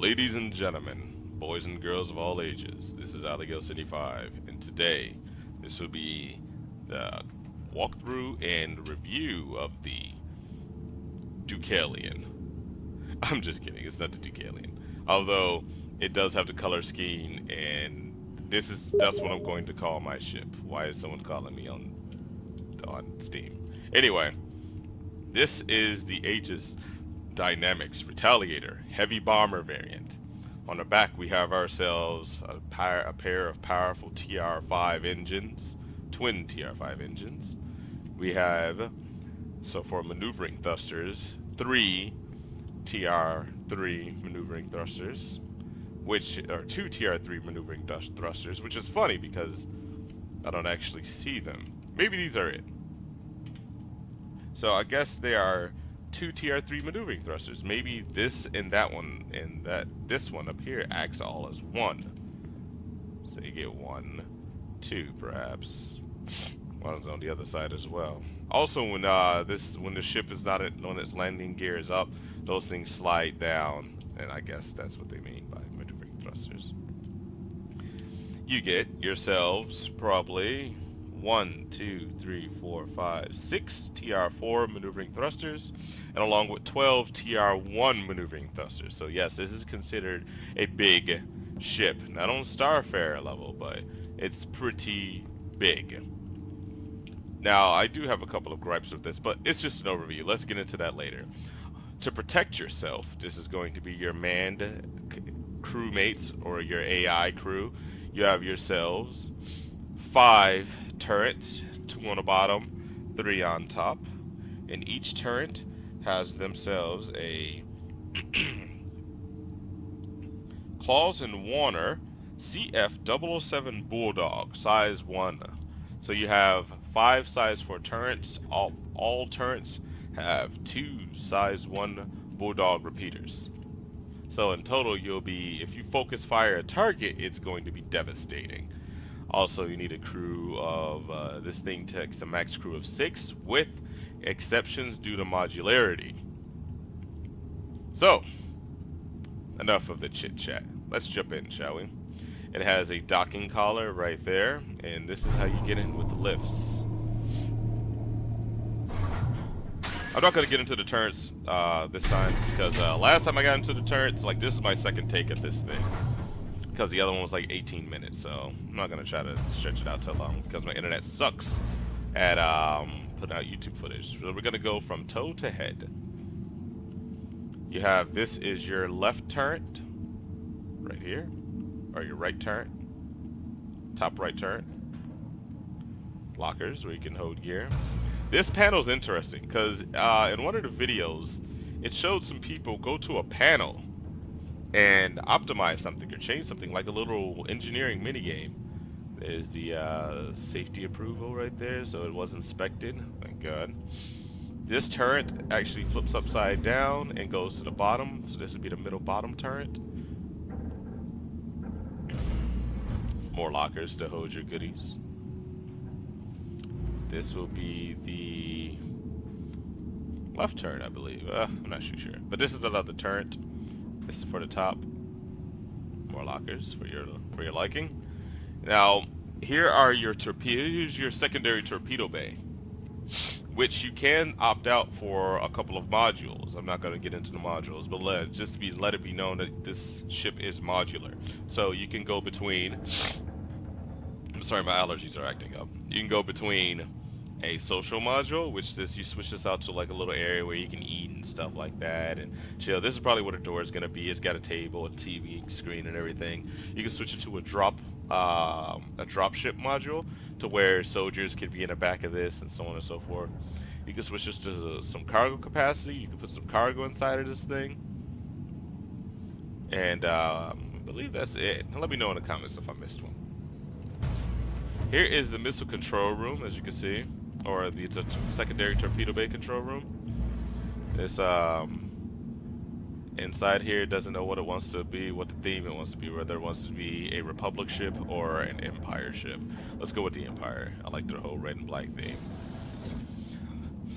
Ladies and gentlemen, boys and girls of all ages, this is Alligator City 5, and today this will be the walkthrough and review of the Deucalion. I'm just kidding, it's not the Deucalion. Although, it does have the color scheme, and that's what I'm going to call my ship. Why is someone calling me on Steam? Anyway, this is the Aegis Dynamics Retaliator Heavy Bomber variant. On the back we have ourselves a pair of powerful TR5 engines, twin TR5 engines. We have, so for maneuvering thrusters, 3 TR3 maneuvering thrusters, which are 2 TR3 maneuvering thrusters, which is funny because I don't actually see them. Maybe these are it. So I guess they are 2 TR3 maneuvering thrusters. Maybe this and that one and this one up here acts all as one. So you get 1, 2 perhaps. One's on the other side as well. Also, when the ship is not when its landing gear is up, those things slide down, and I guess that's what they mean by maneuvering thrusters. You get yourselves probably 1, 2, 3, 4, 5, 6 TR4 maneuvering thrusters, and along with 12 TR1 maneuvering thrusters. So yes, this is considered a big ship. Not on Starfarer level, but it's pretty big. Now, I do have a couple of gripes with this, but it's just an overview. Let's get into that later. To protect yourself, this is going to be your manned crewmates, or your AI crew. You have yourselves 5 turrets, 2 on the bottom, 3 on top, and each turret has themselves a Claws and Warner CF007 Bulldog size 1. So you have 5 size 4 turrets. All turrets have 2 size 1 Bulldog repeaters. So in total, you'll be, if you focus fire a target, it's going to be devastating. Also, you need a crew of, this thing takes a max crew of 6 with exceptions due to modularity. So, enough of the chit chat. Let's jump in, shall we? It has a docking collar right there, and this is how you get in with the lifts. I'm not going to get into the turrets this time, because last time I got into the turrets, like, this is my second take at this thing. Because the other one was like 18 minutes, so I'm not going to try to stretch it out too long, because my internet sucks at putting out YouTube footage. So we're going to go from toe to head. You have, this is your left turret, right here, or your right turret, top right turret. Lockers where you can hold gear. This panel's interesting because in one of the videos it showed some people go to a panel and optimize something or change something, like a little engineering minigame. There's the safety approval right there, so it was inspected, thank God. This turret actually flips upside down and goes to the bottom, so this would be the middle bottom turret. More lockers to hold your goodies. This will be the left turret, I believe. I'm not sure. But this is another turret. This is for the top. More lockers for your liking. Now, here are your torpedoes. Here's your secondary torpedo bay, which you can opt out for a couple of modules. I'm not going to get into the modules, but let it be known that this ship is modular. So you can go between. I'm sorry, my allergies are acting up. You can go between a social module, which you switch this out to like a little area where you can eat and stuff like that and chill. This is probably what a door is going to be. It's got a table, a TV screen, and everything. You can switch it to a dropship module, to where soldiers could be in the back of this and so on and so forth. You can switch this to some cargo capacity. You can put some cargo inside of this thing. And I believe that's it. Let me know in the comments if I missed one. Here is the missile control room, as you can see, or the secondary torpedo bay control room. This inside here doesn't know what it wants to be, what the theme it wants to be, whether it wants to be a Republic ship or an Empire ship. Let's go with the Empire. I like the whole red and black theme.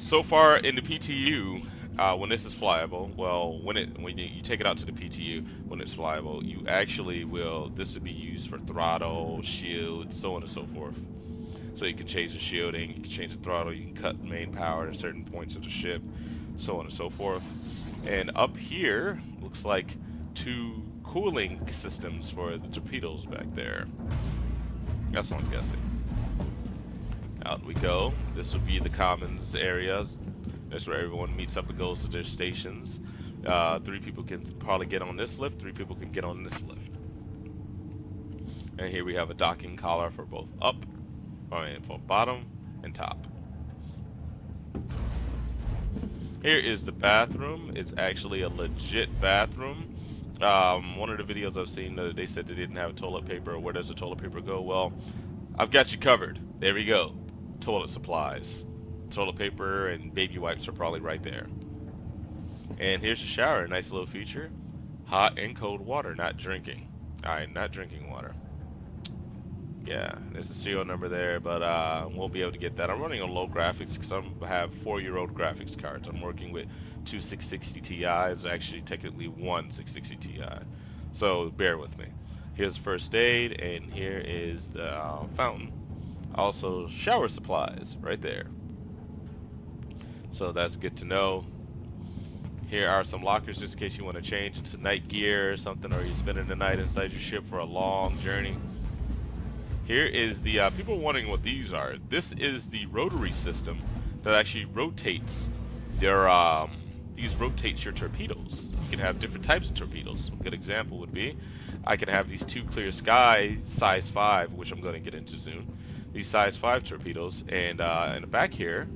So far in the PTU, when this is flyable, well, when you take it out to the PTU, when it's flyable, you actually will. This would be used for throttle, shield, so on and so forth. So you can change the shielding, you can change the throttle, you can cut main power at certain points of the ship, so on and so forth. And up here looks like 2 cooling systems for the torpedoes back there. That's what I'm guessing. Out we go. This would be the commons area. That's where everyone meets up and goes to their stations. 3 people can probably get on this lift, 3 people can get on this lift. And here we have a docking collar for both up, for bottom and top. Here is the bathroom. It's actually a legit bathroom. One of the videos I've seen, they said they didn't have toilet paper. Where does the toilet paper go? Well, I've got you covered. There we go. Toilet supplies. Toilet paper and baby wipes are probably right there. And here's the shower. A nice little feature. Hot and cold water, not drinking. Alright, not drinking water. Yeah, there's the serial number there, but won't be able to get that. I'm running on low graphics because I have 4-year-old graphics cards. I'm working with 2 660 Ti's, actually technically 1 660 Ti. So bear with me. Here's first aid, and here is the fountain. Also shower supplies right there. So that's good to know. Here are some lockers just in case you want to change into night gear or something, or you're spending the night inside your ship for a long journey. Here is the, people wondering what these are. This is the rotary system that actually rotates their, these rotates your torpedoes. You can have different types of torpedoes. A good example would be, I can have these 2 clear sky size 5, which I'm going to get into soon. These size 5 torpedoes, and in the back here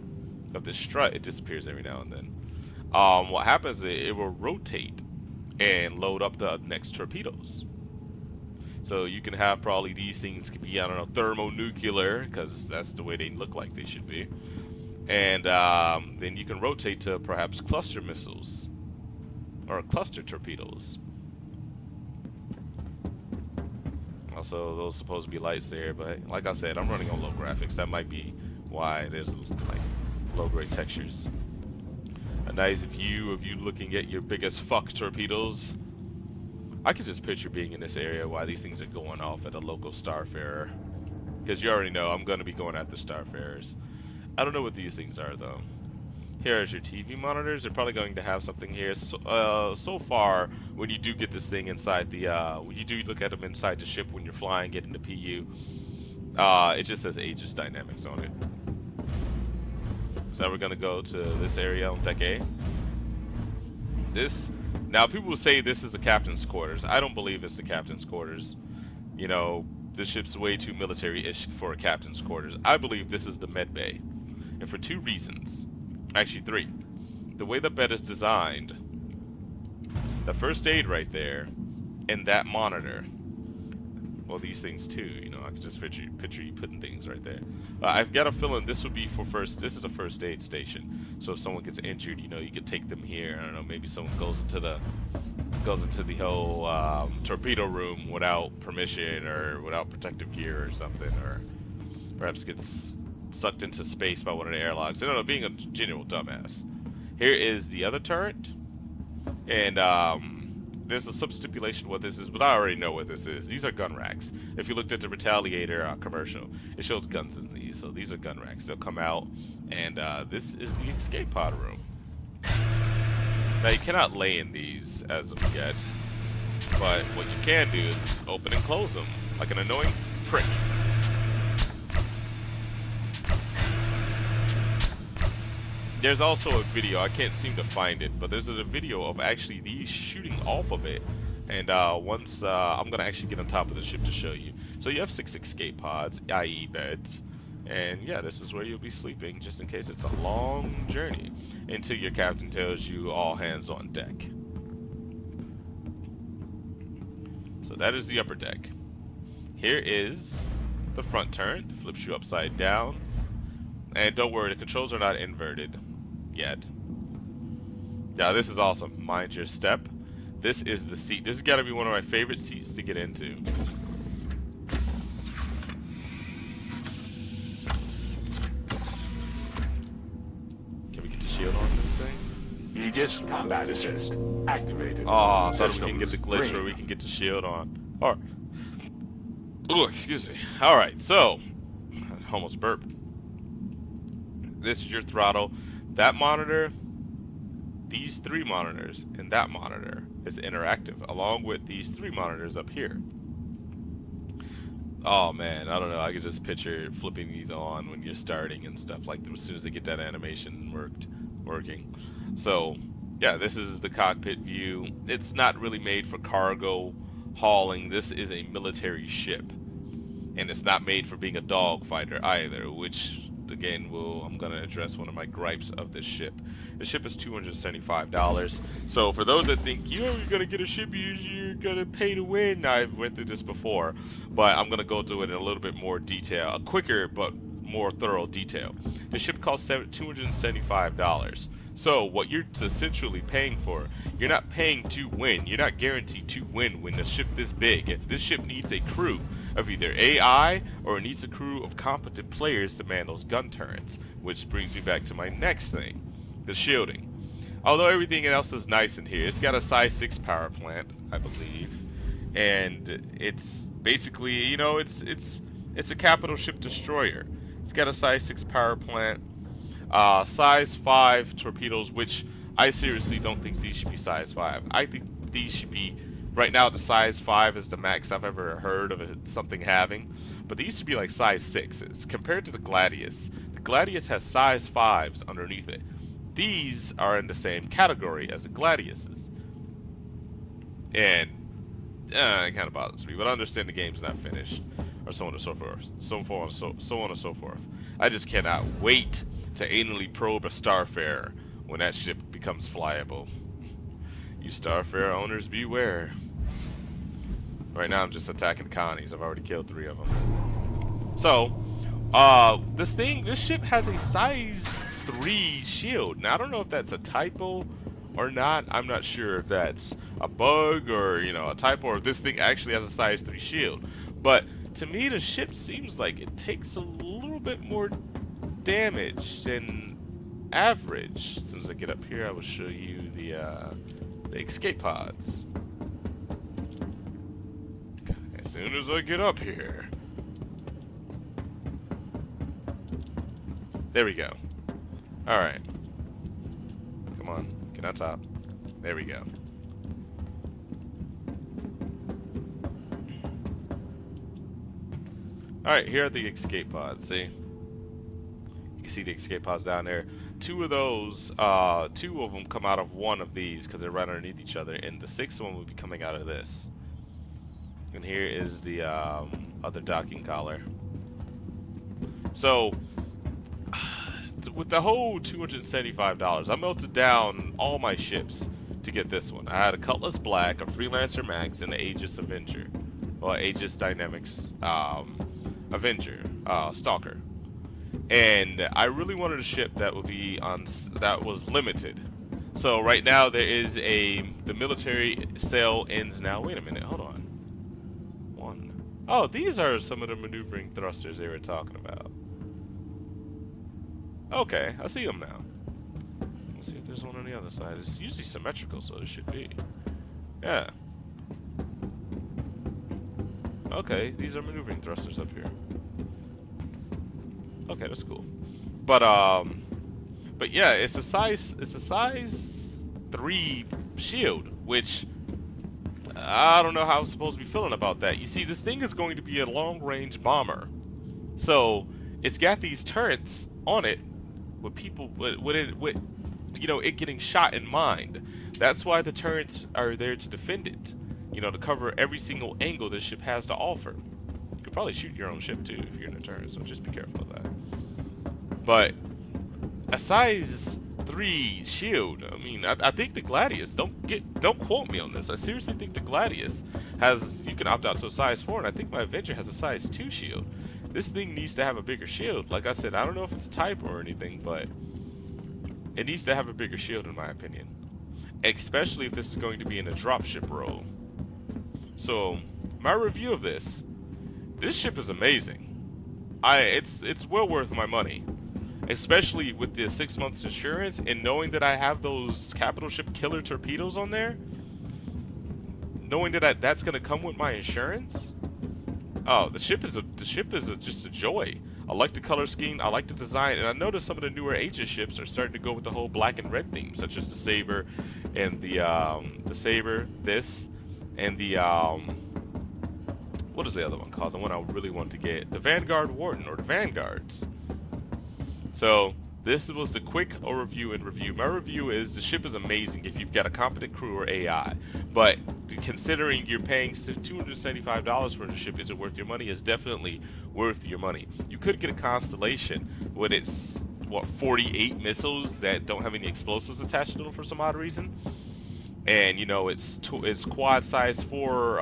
of this strut, it disappears every now and then. What happens is it will rotate and load up the next torpedoes. So you can have probably these things could be, I don't know, thermonuclear, because that's the way they look like they should be. And then you can rotate to perhaps cluster missiles or cluster torpedoes. Also, those are supposed to be lights there, but like I said, I'm running on low graphics. That might be why there's like low grade textures. A nice view of you looking at your biggest fuck torpedoes. I can just picture being in this area while these things are going off at a local Starfarer. Because you already know I'm going to be going after Starfarers. I don't know what these things are though. Here is your TV monitors. They're probably going to have something here. So far, when you do get this thing inside the, when you do look at them inside the ship when you're flying, getting the PU, it just says Aegis Dynamics on it. So now we're going to go to this area on deck A. Now people will say this is the captain's quarters. I don't believe it's the captain's quarters. You know, this ship's way too military-ish for a captain's quarters. I believe this is the med bay. And for 2 reasons. Actually 3. The way the bed is designed, the first aid right there, and that monitor. Well, these things too, you know, I can just picture you putting things right there. I've got a feeling this would be for this is a first aid station. So if someone gets injured, you know, you could take them here. I don't know, maybe someone goes into the whole torpedo room without permission or without protective gear or something, or perhaps gets sucked into space by one of the airlocks. I don't know, being a general dumbass. Here is the other turret, and there's a sub-stipulation what this is, but I already know what this is. These are gun racks. If you looked at the Retaliator commercial, it shows guns in these, so these are gun racks. They'll come out, and this is the escape pod room. Now you cannot lay in these as of yet, but what you can do is open and close them, like an annoying prick. There's also a video, I can't seem to find it, but there's a video of actually these shooting off of it. And once, I'm going to actually get on top of the ship to show you. So you have 6 escape pods, i.e. beds. And yeah, this is where you'll be sleeping, just in case it's a long journey, until your captain tells you all hands on deck. So that is the upper deck. Here is the front turret, flips you upside down. And don't worry, the controls are not inverted yet. Yeah, this is awesome. Mind your step. This is the seat. This has got to be one of my favorite seats to get into. Can we get the shield on this thing? This combat assist activated. Oh, I thought we can Systems get the glitch green. where we can get the shield on. Alright. Oh, excuse me. Alright, so I almost burped. This is your throttle. That monitor, these 3 monitors, and that monitor is interactive, along with these 3 monitors up here. Oh man, I don't know, I could just picture flipping these on when you're starting and stuff, like as soon as they get that animation working. So, yeah, this is the cockpit view. It's not really made for cargo hauling. This is a military ship. And it's not made for being a dogfighter either, which, again, I'm going to address one of my gripes of this ship. The ship is $275. So for those that think, you're going to get a ship, you're going to pay to win. I've went through this before, but I'm going to go through it in a little bit more detail, a quicker but more thorough detail. The ship costs $275. So what you're essentially paying for, you're not paying to win. You're not guaranteed to win when a ship this big. If this ship needs a crew of either AI or it needs a crew of competent players to man those gun turrets, which brings me back to my next thing, the shielding. Although everything else is nice in here, it's got a size 6 power plant, I believe, and it's basically, you know, it's a capital ship destroyer. It's got a size 6 power plant, size 5 torpedoes, which I seriously don't think these should be size 5. I think these should be, right now the size 5 is the max I've ever heard of something having, but these should be like size 6s. Compared to the Gladius has size 5s underneath it. These are in the same category as the Gladiuses. And it kind of bothers me, but I understand the game's not finished, or so on and so forth, so on and so forth. I just cannot wait to anally probe a Starfarer when that ship becomes flyable. You Starfarer owners, beware. Right now I'm just attacking Connies. I've already killed 3 of them. So, this ship has a size 3 shield. Now I don't know if that's a typo or not. I'm not sure if that's a bug or, you know, a typo, or if this thing actually has a size 3 shield. But to me the ship seems like it takes a little bit more damage than average. As soon as I get up here I will show you the escape pods. As soon as I get up here. There we go. Alright. Come on. Get on top. There we go. Alright, here are the escape pods. See? You can see the escape pods down there. 2 of those, 2 of them come out of one of these because they're right underneath each other, and the 6th one will be coming out of this. And here is the other docking collar. So, with the whole $275, I melted down all my ships to get this one. I had a Cutlass Black, a Freelancer Max, and the Aegis Avenger. Well, Aegis Dynamics Avenger, Stalker. And I really wanted a ship that would be that was limited. So right now there is the military sale ends now. Wait a minute, hold on. Oh, these are some of the maneuvering thrusters they were talking about. Okay, I see them now. Let's see if there's one on the other side. It's usually symmetrical, so it should be. Yeah. Okay, these are maneuvering thrusters up here. Okay, that's cool. But yeah, it's a size 3 shield, which I don't know how I'm supposed to be feeling about that. You see, this thing is going to be a long-range bomber, so it's got these turrets on it with people with you know, it getting shot in mind. That's why the turrets are there to defend it. You know, to cover every single angle this ship has to offer. You could probably shoot your own ship too if you're in a turret, so just be careful of that. But a size 3 shield, I mean, I think the Gladius, don't quote me on this, I seriously think the Gladius you can opt out to a size 4, and I think my Avenger has a size 2 shield. This thing needs to have a bigger shield. Like I said, I don't know if it's a type or anything, but it needs to have a bigger shield in my opinion. Especially if this is going to be in a dropship role. So, my review of this ship is amazing. It's well worth my money. especially with the 6 months insurance and knowing that I have those capital ship killer torpedoes on there, knowing that that's going to come with my insurance. Oh, the ship is just a joy. I like the color scheme, I like the design, and I noticed some of the newer Aegis ships are starting to go with the whole black and red theme, such as the Saber and the Saber, this, and the what is the other one called? The one I really wanted to get, the Vanguard Warden, or the Vanguards. So this was the quick overview and review. My review is the ship is amazing if you've got a competent crew or AI, but considering you're paying $275 for the ship, is it worth your money? Is definitely worth your money. You could get a Constellation with its 48 missiles that don't have any explosives attached to them for some odd reason, and you know it's quad size for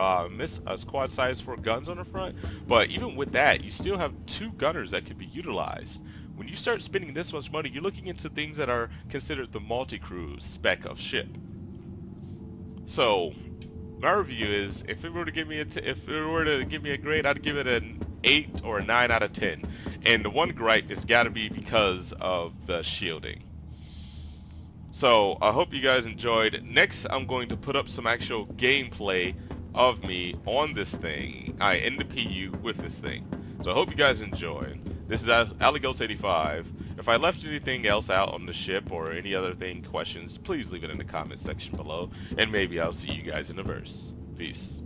quad size for guns on the front. But even with that, you still have 2 gunners that could be utilized. When you start spending this much money, you're looking into things that are considered the multi-crew spec of ship. So my review is, if it were to give me a grade, I'd give it an 8 or a 9 out of 10. And the one gripe has got to be because of the shielding. So I hope you guys enjoyed. Next, I'm going to put up some actual gameplay of me on this thing, in the PU with this thing. So I hope you guys enjoy. This is AliGhost85. If I left anything else out on the ship or any other questions, please leave it in the comment section below, and maybe I'll see you guys in the verse. Peace.